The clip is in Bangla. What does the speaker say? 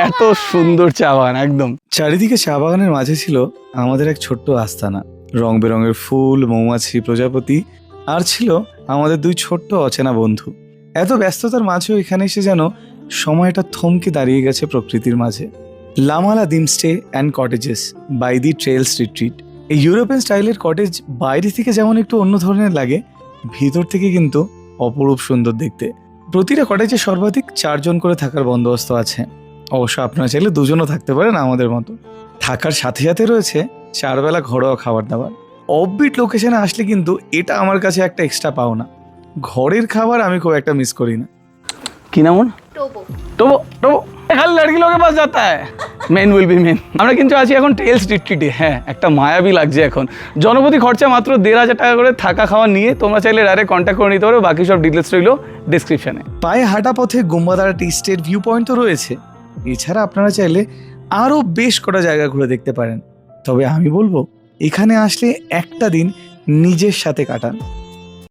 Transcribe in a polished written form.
এত সুন্দর চা বাগান একদম। চারিদিকে চা বাগানের মাঝে ছিল আমাদের এক ছোট্ট আস্তানা, রং বেরঙের ফুল, মৌমাছি, প্রজাপতি, আর ছিল আমাদের দুই ছোট্ট অচেনা বন্ধু। এত ব্যস্ততার মাঝেও এখানে এসে যেন সময়টা থমকে দাঁড়িয়ে গেছে প্রকৃতির মাঝে। Lamala homestay and cottages by the trails retreat. এই ইউরোপিয়ান স্টাইলের কটেজ বাইরে থেকে যেমন একটু অন্য ধরনের লাগে, ভিতর থেকে কিন্তু অপরূপ সুন্দর দেখতে। প্রতিটা কটেজে সর্বাধিক 4 জন করে থাকার বন্দোবস্ত আছে। অবশ্য আপনারা চাইলে 2 জনও থাকতে পারেন আমাদের মতো। থাকার সাথে সাথে রয়েছে 4 বেলা ঘরোয়া খাবার দাবার। অফবিট লোকেশনে আসলে কিন্তু এটা আমার কাছে একটা এক্সট্রা পাওনা। ঘরের খাবার আমি খুব একটা মিস করি না। কি নাম ওর? টোবো। টোবো টোবো খালি লড়কি লোকের পাস যাতা হ্যায়, মেন উইল বি মেন। আমরা কিন্তু আছি এখন টেলস রিট্রিটে। হ্যাঁ, একটা মায়াবী লাগছে এখন। জনপ্রতি খরচা মাত্র 1,500 টাকা করে থাকা খাওয়া নিয়ে। তোমরা চাইলে ডাইরেক্ট কন্ট্যাক্ট করে নিতে পারো। বাকি সব ডিটেলস রইল ডিসক্রিপশনে। পায়ে হাঁটা পথে গুম্বাদারা টি স্টেট ভিউ পয়েন্ট তো রয়েছে। এছাড়া আপনারা চাইলে আরও বেশ কটা জায়গা ঘুরে দেখতে পারেন। তবে আমি বলবো এখানে আসলে একটা দিন নিজের সাথে কাটান।